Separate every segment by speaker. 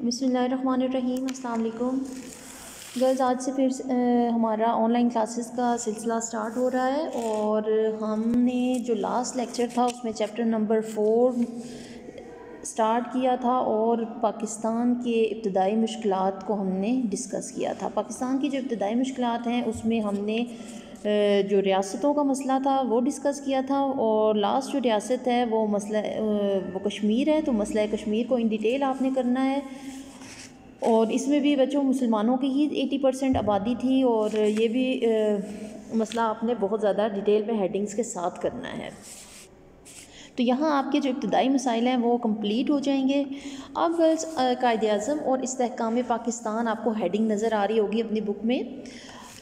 Speaker 1: बिस्मिल्लाहिर्रहमानिर्रहीम, अस्सलाम वालेकुम गर्ल्स। आज से फिर हमारा ऑनलाइन क्लासेस का सिलसिला स्टार्ट हो रहा है और हमने जो लास्ट लेक्चर था उसमें चैप्टर नंबर 4 स्टार्ट किया था और पाकिस्तान के इब्तदाई मुश्किलात को हमने डिस्कस किया था। पाकिस्तान की जो इब्तदाई मुश्किलात हैं उसमें हमने जो रियासतों का मसला था वो डिस्कस किया था और लास्ट जो रियासत है वो मसला वो कश्मीर है। तो मसला कश्मीर को इन डिटेल आपने करना है और इसमें भी बच्चों मुसलमानों की ही 80% आबादी थी और ये भी मसला आपने बहुत ज़्यादा डिटेल में हेडिंग्स के साथ करना है। तो यहाँ आपके जो इब्तदाई मसाइल हैं वो कंप्लीट हो जाएंगे। अब गर्ल्स, कायद-ए-आज़म और इस्तेहकाम पाकिस्तान आपको हेडिंग नज़र आ रही होगी अपनी बुक में।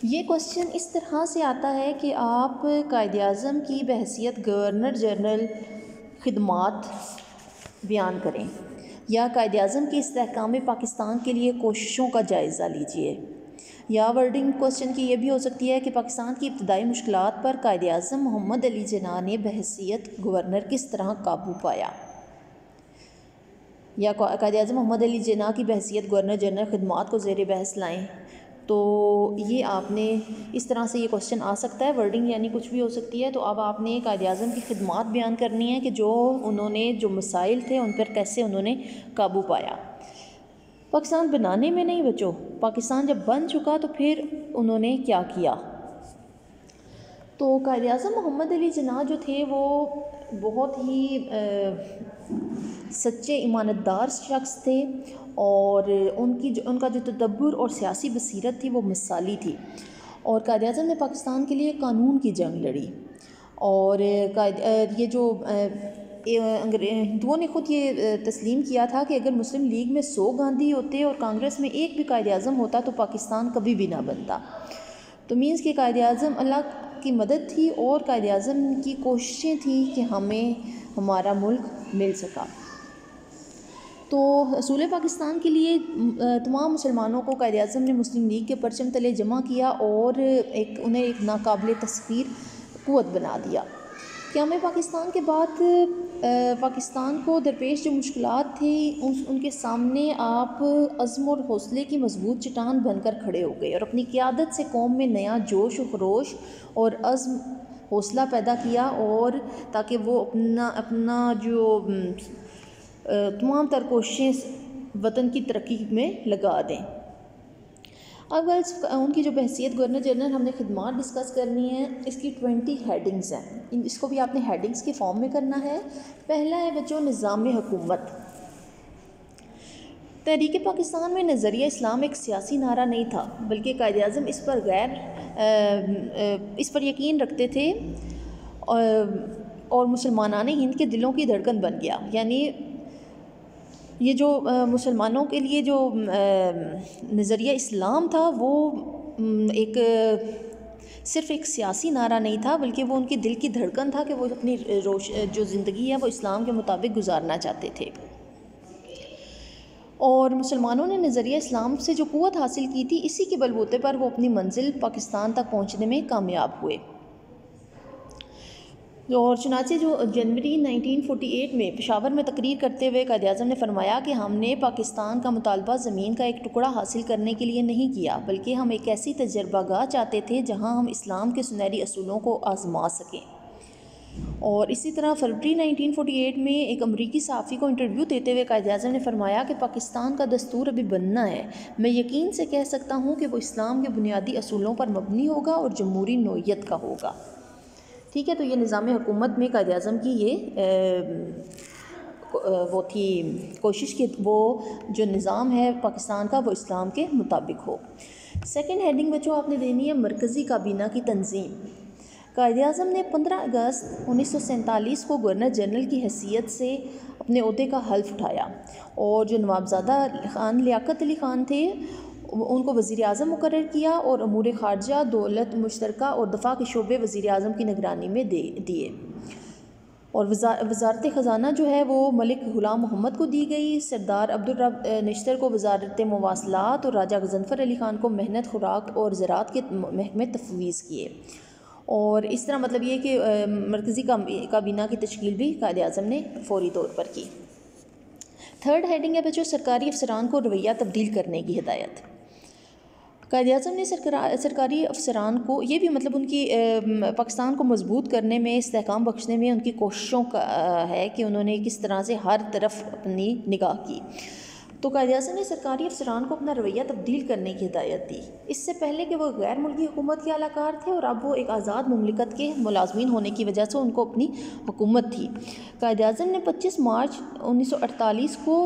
Speaker 1: ये क्वेश्चन इस तरह से आता है कि आप कायद-ए-आज़म की बहैसियत गवर्नर जनरल खिदमात बयान करें या कायद-ए-आज़म की इस्तेहकाम पाकिस्तान के लिए कोशिशों का जायज़ा लीजिए। या वर्डिंग क्वेश्चन की ये भी हो सकती है कि पाकिस्तान की इब्तदाई मुश्किलात पर कायद-ए-आज़म मोहम्मद अली जिन्ना ने बहैसियत गवर्नर किस तरह काबू पाया। या कायद-ए-आज़म मोहम्मद अली जिन्ना की बहैसियत गवर्नर जनरल खिदमात को ज़ेर बहस लाएँ। तो ये आपने इस तरह से ये क्वेश्चन आ सकता है। वर्डिंग यानी कुछ भी हो सकती है। तो अब आपने कायद-ए-आज़म की खिदमात बयान करनी है कि जो उन्होंने जो मसाइल थे उन पर कैसे उन्होंने काबू पाया। पाकिस्तान बनाने में नहीं बच्चों, पाकिस्तान जब बन चुका तो फिर उन्होंने क्या किया। तो कायद-ए-आज़म मोहम्मद अली जिन्ना जो थे वो बहुत ही सच्चे ईमानदार शख्स थे और उनका जो तदब्बुर और सियासी बसीरत थी वो मिसाली थी। और कायद-ए-आज़म ने पाकिस्तान के लिए कानून की जंग लड़ी और ये जो हिंदुओं ने ख़ुद ये तस्लीम किया था कि अगर मुस्लिम लीग में 100 गांधी होते और कांग्रेस में एक भी कायद-ए-आज़म होता तो पाकिस्तान कभी भी ना बनता। तो मीन्स कि कायद-ए-आज़म अल्लाह की मदद थी और कायद-ए-आज़म की कोशिशें थी कि हमें हमारा मुल्क मिल सका। तो असूल पाकिस्तान के लिए तमाम मुसलमानों को कायद-ए-आज़म ने मुस्लिम लीग के परचम तले जमा किया और उन्हें एक नाकाबिल तस्खीर क़ुव्वत बना दिया। क़याम पाकिस्तान के बाद पाकिस्तान को दरपेश जो मुश्किलात थी उनके सामने आप अज़्म और हौसले की मजबूत चट्टान बनकर खड़े हो गए और अपनी क़यादत से कौम में नया जोश व खरोश और अज़्म हौसला पैदा किया और ताकि वो अपना जो तमाम तर कोशिशें वतन की तरक्की में लगा दें। अब गर्ल्स, उनकी जो बहैसियत गवर्नर जनरल हमने खिदमात डिस्कस करनी है। इसकी 20 हेडिंग्स हैं। इसको भी आपने हेडिंग्स के फॉर्म में करना है। पहला है बच्चों निज़ाम हुकूमत। तहरीक पाकिस्तान में नज़रिया इस्लाम एक सियासी नारा नहीं था बल्कि कायद-ए-आज़म इस पर यकीन रखते थे और मुसलमानान हिंद के दिलों की धड़कन बन गया। यानी ये जो मुसलमानों के लिए जो नज़रिया इस्लाम था वो सिर्फ़ एक सियासी नारा नहीं था बल्कि वो उनके दिल की धड़कन था कि वो अपनी जो ज़िंदगी है वो इस्लाम के मुताबिक गुजारना चाहते थे। और मुसलमानों ने नज़रिया इस्लाम से जो क़ुव्वत हासिल की थी इसी के बलबूते पर वो अपनी मंजिल पाकिस्तान तक पहुँचने में कामयाब हुए। और चुनाचे जो जनवरी 1948 में पेशावर में तकरीर करते हुए कायद-ए-आज़म ने फरमाया कि हमने पाकिस्तान का मुतालबा ज़मीन का एक टुकड़ा हासिल करने के लिए नहीं किया बल्कि हम एक ऐसी तजर्बागाह चाहते थे जहां हम इस्लाम के सुनहरी असूलों को आज़मा सकें। और इसी तरह फरवरी 1948 में एक अमरीकी सहाफ़ी को इंटरव्यू देते हुए कायद-ए-आज़म ने फरमाया कि पाकिस्तान का दस्तूर अभी बनना है। मैं यकीन से कह सकता हूँ कि वो इस्लाम के बुनियादी असूलों पर मबनी होगा और जमहूरी नौइयत का होगा। ठीक है, तो ये निज़ाम हुकूमत में कायद-ए-आज़म की ये वो थी कोशिश कि वो जो निज़ाम है पाकिस्तान का वो इस्लाम के मुताबिक हो। सेकंड हेडिंग बच्चों आपने देनी है मरकज़ी काबीना की तंजीम। कायद-ए-आज़म ने 15 अगस्त 1947 को गवर्नर जनरल की हैसियत से अपने ओहदे का हल्फ उठाया और जो नवाबज़ादा खान लियाकत अली ख़ान थे उनको वज़ीर-ए-आज़म मुकर्रर किया और अमूर ख़ारजा, दौलत मुश्तरका और दफ़ा के शोबे वज़ीर-ए-आज़म की निगरानी में दिए। और वज़ारत ख़ज़ाना जो है वो मलिक ग़ुलाम मोहम्मद को दी गई। सरदार अब्दुल रब निश्तर को वज़ारत मवासलात और राजा गज़नफ़र अली ख़ान को मेहनत, खुराक और ज़राअत के महकमे तफ़वीज़ किए। और इस तरह मतलब ये कि मरकज़ी काबीना की तश्कील भी कायद-ए-आज़म ने फ़ौरी तौर पर की। थर्ड हेडिंग है बच्चों सरकारी अफसरान को रवैया तब्दील करने की हिदायत। कायद-ए-आज़म ने सरकारी अफसरान को ये भी मतलब उनकी पाकिस्तान को मजबूत करने में, इस्तेहकाम बख्शने में उनकी कोशिशों का है कि उन्होंने किस तरह से हर तरफ अपनी निगाह की। तो कायद-ए-आज़म ने सरकारी अफसरान को अपना रवैया तब्दील करने की हिदायत दी। इससे पहले कि वो गैर मुल्की हुकूमत के अहलकार थे और अब वो एक आज़ाद मुमलिकत के मुलाजमीन होने की वजह से उनको अपनी हुकूमत थी। कायद-ए-आज़म ने 25 मार्च 1948 को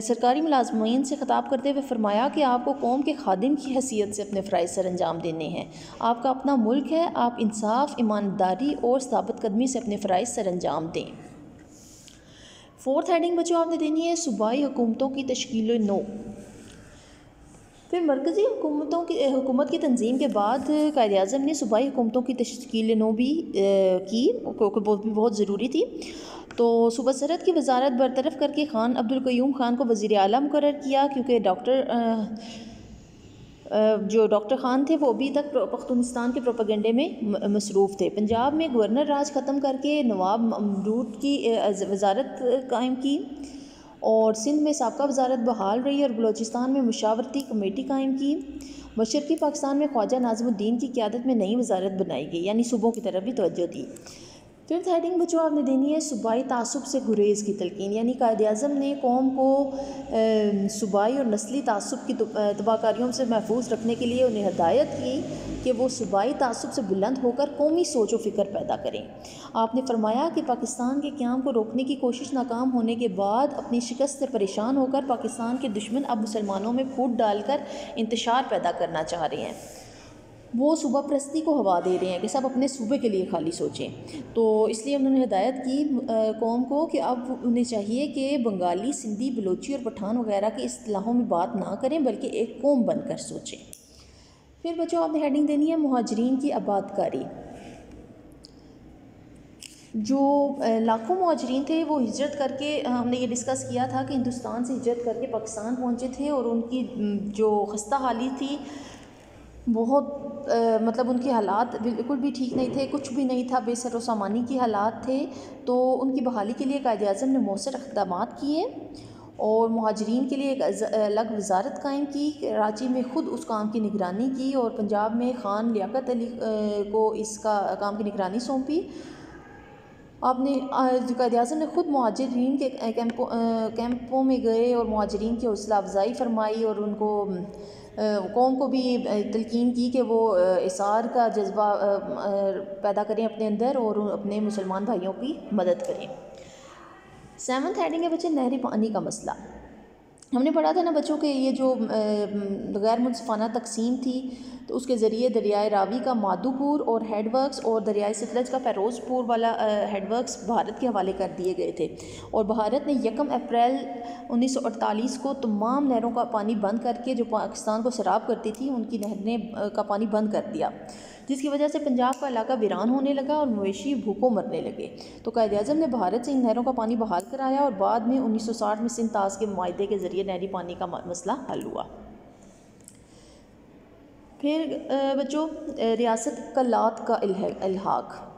Speaker 1: सरकारी मुलाजमीन से ख़िताब करते हुए फरमाया कि आपको कौम के खादिम की हैसियत से अपने फ़राइज़ सर अंजाम देने हैं। आपका अपना मुल्क है, आप इंसाफ, ईमानदारी और साबित कदमी से अपने फ़राइज़ सर अंजाम दें। फोर्थ हेडिंग बच्चों आपने देनी है सूबाई हुकूमतों की तश्कील नौ। फिर मरकज़ी हुकूमत की तंजीम के बाद कायद-ए-आज़म ने सूबाई हुकूमतों की तश्कील नौ भी की, क्योंकि वो भी बहुत ज़रूरी थी। तो सूबा सरहद की वजारत बरतरफ करके खान अब्दुल क़य्यूम खान को वज़ीर आला मुकर्रर किया, क्योंकि डॉक्टर ख़ान थे वो अभी तक पख्तूनिस्तान के प्रोपेगेंडे में मसरूफ़ थे। पंजाब में गवर्नर राज ख़त्म करके नवाब ममरूद की वजारत कायम की और सिंध में साबका वजारत बहाल रही और बलूचिस्तान में मुशावरती कमेटी कायम की। मशरक़ी पाकिस्तान में ख्वाजा नाज़िमुद्दीन की क़यादत में नई वजारत बनाई गई, यानी सूबों की तरफ भी तवज्जो दी। फिफ्थ हेडिंग बच्चों आपने देनी है सूबाई तासुब से गुरेज़ की तलकीन, यानी कायद-ए-आज़म ने कौम को सूबाई और नस्ली तासुब की तबाहकारियों से महफूज रखने के लिए उन्हें हदायत की कि वो सूबाई तासुब से बुलंद होकर कौमी सोच व फ़िक्र पैदा करें। आपने फरमाया कि पाकिस्तान के क़याम को रोकने की कोशिश नाकाम होने के बाद अपनी शिकस्त से परेशान होकर पाकिस्तान के दुश्मन अब मुसलमानों में फूट डालकर इंतशार पैदा करना चाह रहे हैं। वो सूबा परस्ती को हवा दे रहे हैं कि सब अपने सूबे के लिए खाली सोचें। तो इसलिए उन्होंने हिदायत की कौम को कि अब उन्हें चाहिए कि बंगाली, सिंधी, बलोची और पठान वगैरह की इस्तिलाहों में बात ना करें, बल्कि एक कौम बनकर सोचें। फिर बच्चों आपने हेडिंग देनी है मुहाजिरीन की आबादकारी। जो लाखों मुहाजिरीन थे वो हिजरत करके, हमने ये डिस्कस किया था कि हिंदुस्तान से हिजरत करके पाकिस्तान पहुँचे थे और उनकी जो खस्ता हाली थी बहुत मतलब उनके हालात बिल्कुल भी ठीक नहीं थे, कुछ भी नहीं था, बेसर व सामानी की हालात थे। तो उनकी बहाली के लिए कायद-ए-आज़म ने मौसर इक़दामात किए और मुहाजिरीन के लिए एक अलग वजारत कायम की। कराची में ख़ुद उस काम की निगरानी की और पंजाब में ख़ान लियाकत अली को इसका काम की निगरानी सौंपी। आपने कायद-ए-आज़म ने ख़ुद मुहाजिरीन के कैंपों में गए और मुहाजिरीन की हौसला अफजाई फरमाई और उनको कौम को भी तलकीन की कि वो इसार का जज्बा पैदा करें अपने अंदर और अपने मुसलमान भाइयों की मदद करें। सेवन्थ हेडिंग है बच्चे नहरी पानी का मसला। हमने पढ़ा था ना बच्चों के ये जो गैर मुनसिफाना तकसीम थी तो उसके ज़रिए दरियाए रावी का माधोपुर और हेडवर्क्स और दरियाए सतलज का फ़िरोज़पुर वाला हेडवर्क्स भारत के हवाले कर दिए गए थे और भारत ने 1 अप्रैल 1948 को तमाम नहरों का पानी बंद करके जो पाकिस्तान को सराब करती थी उनकी नहरें का पानी बंद कर दिया, जिसकी वजह से पंजाब का इलाका वीरान होने लगा और मवेशी भूखों मरने लगे। तो कायद-ए-आज़म ने भारत से इन नहरों का पानी बहाल कराया और बाद में 1960 में सिंध ताज के मुआहदे के ज़रिए नहरी पानी का मसला हल हुआ। फिर बच्चों रियासत कलात का इल्हाक।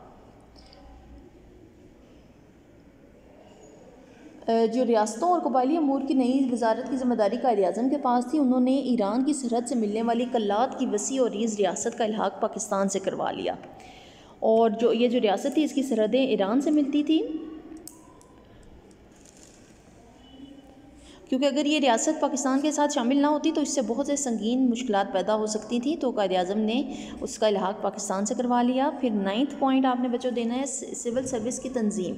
Speaker 1: जो रियासतों और कबायली अमूर की नई वजारत की ज़िम्मेदारी कायद-ए-आज़म के पास थी, उन्होंने ईरान की सरहद से मिलने वाली कलात की वसी और रीज़ रियासत का इल्हाक पाकिस्तान से करवा लिया। और जो रियासत थी इसकी सरहदें ईरान से मिलती थी, क्योंकि अगर ये रियासत पाकिस्तान के साथ शामिल ना होती तो इससे बहुत से संगीन मुश्किलात पैदा हो सकती थी। तो कायद-ए-आज़म ने उसका इल्हाक पाकिस्तान से करवा लिया। फिर 9th पॉइंट आपने बच्चों देना है सिविल सर्विस की तंजीम।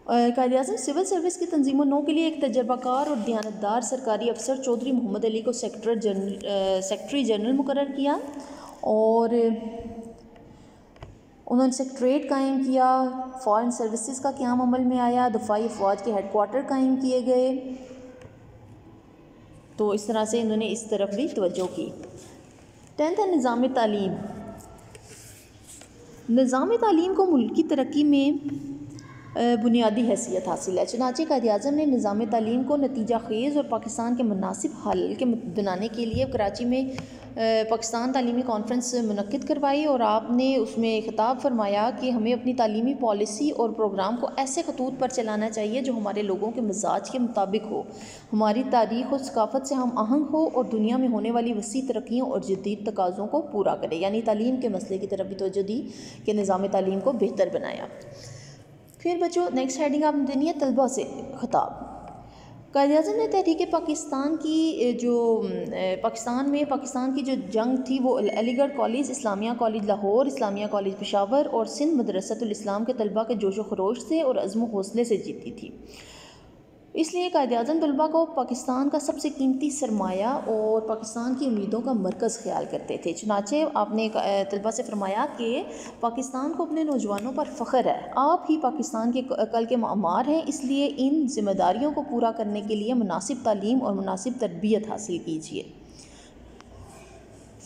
Speaker 1: कायद-ए-आज़म सिविल सर्विस की तंजीम नौ के लिए एक तजर्बाकार और दयानतदार सरकारी अफसर चौधरी मोहम्मद अली को सेक्रेटरी जनरल मुकर्रर किया और उन्होंने सेक्रेटरीट कायम किया। फॉरेन सर्विसेज का क़याम अमल में आया। दफ़ाई अफवाज के हेडक्वार्टर कायम किए गए। तो इस तरह से इन्होंने इस तरफ भी तवज्जो की। 10th है निज़ाम तालीम। निज़ाम तालीम को मुल्क की तरक्की में बुनियादी हैसियत हासिल है। चुनांचे कायद-ए-आज़म ने निज़ाम तालीम को नतीजा ख़ेज़ और पाकिस्तान के मुनासिब हल के बनाने के लिए कराची में पाकिस्तान तालीमी कॉन्फ्रेंस मुनक्किद करवाई और आपने उसमें खिताब फरमाया कि हमें अपनी तालीमी पॉलिसी और प्रोग्राम को ऐसे खतूत पर चलाना चाहिए जो हमारे लोगों के मिजाज के मुताबिक हो, हमारी तारीख़ और सकाफ़त से हम आहंग हो और दुनिया में होने वाली वसी तरक्कियों और जदीद तकाज़ों को पूरा करे। यानी तालीम के मसले की तरफ भी तवज्जो दी कि निज़ाम तालीम को बेहतर बनाया। फिर बच्चों नेक्स्ट हेडिंग आपने देनी है तलबा से खिताब। कायद-ए-आज़म ने तहरीक पाकिस्तान की पाकिस्तान की जो जंग थी वो Aligarh college, Islamia college Lahore, Islamia college Peshawar और सिंध मदरसतुल इस्लाम के तलबा के जोश व खरोश से और अज़्म व हौसले से जीती थी। इसलिए कायद-ए-आज़म तलबा को पाकिस्तान का सबसे कीमती सरमाया और पाकिस्तान की उम्मीदों का मरकज़ ख्याल करते थे। चुनांचे आपने तलबा से फरमाया कि पाकिस्तान को अपने नौजवानों पर फ़ख्र है, आप ही पाकिस्तान के कल के मामार हैं, इसलिए इन ज़िम्मेदारियों को पूरा करने के लिए मुनासिब तालीम और मुनासिब तरबियत हासिल कीजिए।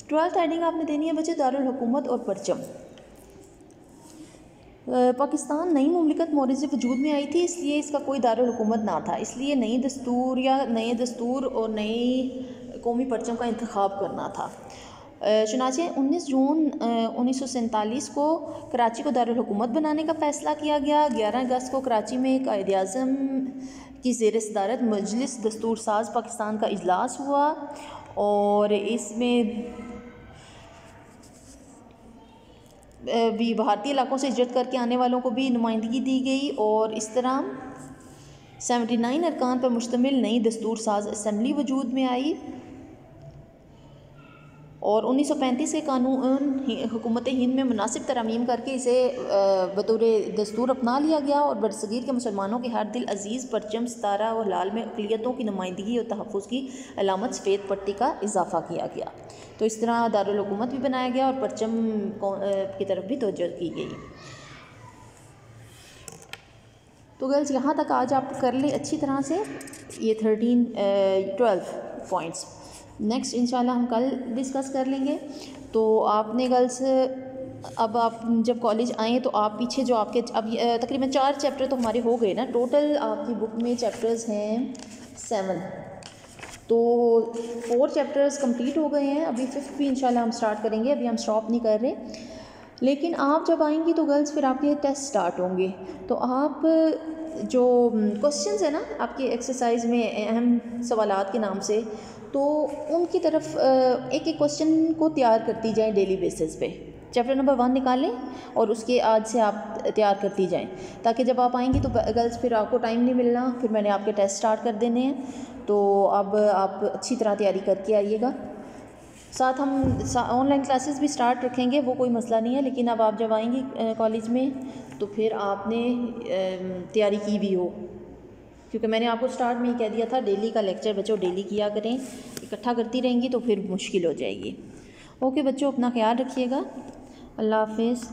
Speaker 1: 12th हेडिंग आपने देनी है बच्चे दारुल हुकूमत और परचम। पाकिस्तान नई मुमलिकत मौरिद से वजूद में आई थी, इसलिए इसका कोई दारुल हुकूमत ना था, इसलिए नए दस्तूर और नई कौमी परचम का इंतखाब करना था। चुनांचे 19 जून 1947 को कराची को दारुल हुकूमत बनाने का फ़ैसला किया गया। 11 अगस्त को कराची में कायद-ए-आज़म की ज़ेर सदारत मजलिस दस्तूर साज पाकिस्तान का इजलास हुआ और इसमें भी भारतीय इलाकों से हिजरत करके आने वालों को भी नुमाइंदगी दी गई और इस तरह 79 अरकान पर मुश्तमिल नई दस्तूर साज असम्बली वजूद में आई और 1935 के कानून हुकूमत हिंद में मुनासिब तरमीम करके इसे बतौर दस्तूर अपना लिया गया और बरसगीर के मुसलमानों के हर दिल अजीज़ परचम, सितारा और लाल में अक़लियतों की नुमाइंदगी और तहफ़्फ़ुज़ की अलामत सफ़ेद पट्टी का इजाफ़ा किया गया। तो इस तरह दारुल हुकूमत भी बनाया गया और परचम की तरफ भी तवज्जो की गई। तो गर्ल्स यहाँ तक आज आप कर लें अच्छी तरह से ये 12 पॉइंट्स। नेक्स्ट इंशाल्लाह हम कल डिस्कस कर लेंगे। तो आपने गर्ल्स अब आप जब कॉलेज आएँ तो आप पीछे जो आपके अब तकरीबन 4 चैप्टर तो हमारे हो गए ना, टोटल आपकी बुक में चैप्टर्स हैं 7, तो 4 चैप्टर्स कंप्लीट हो गए हैं। अभी 5th भी इंशाल्लाह हम स्टार्ट करेंगे, अभी हम स्टॉप नहीं कर रहे। लेकिन आप जब आएंगी तो गर्ल्स फिर आपके टेस्ट स्टार्ट होंगे, तो आप जो क्वेश्चंस है ना आपके एक्सरसाइज में अहम सवालात के नाम से, तो उनकी तरफ एक एक क्वेश्चन को तैयार करती जाएं डेली बेसिस पे। चैप्टर नंबर 1 निकालें और उसके आज से आप तैयार करती जाएं, ताकि जब आप आएंगी तो गर्ल्स फिर आपको टाइम नहीं मिलना, फिर मैंने आपके टेस्ट स्टार्ट कर देने हैं। तो अब आप अच्छी तरह तैयारी करके आइएगा। साथ हम ऑनलाइन क्लासेस भी स्टार्ट रखेंगे, वो कोई मसला नहीं है, लेकिन अब आप जब आएंगी कॉलेज में तो फिर आपने तैयारी की भी हो, क्योंकि मैंने आपको स्टार्ट में ही कह दिया था डेली का लेक्चर बच्चों डेली किया करें। इकट्ठा करती रहेंगी तो फिर मुश्किल हो जाएगी। ओके बच्चों, अपना ख्याल रखिएगा। अल्लाह हाफ़िज़।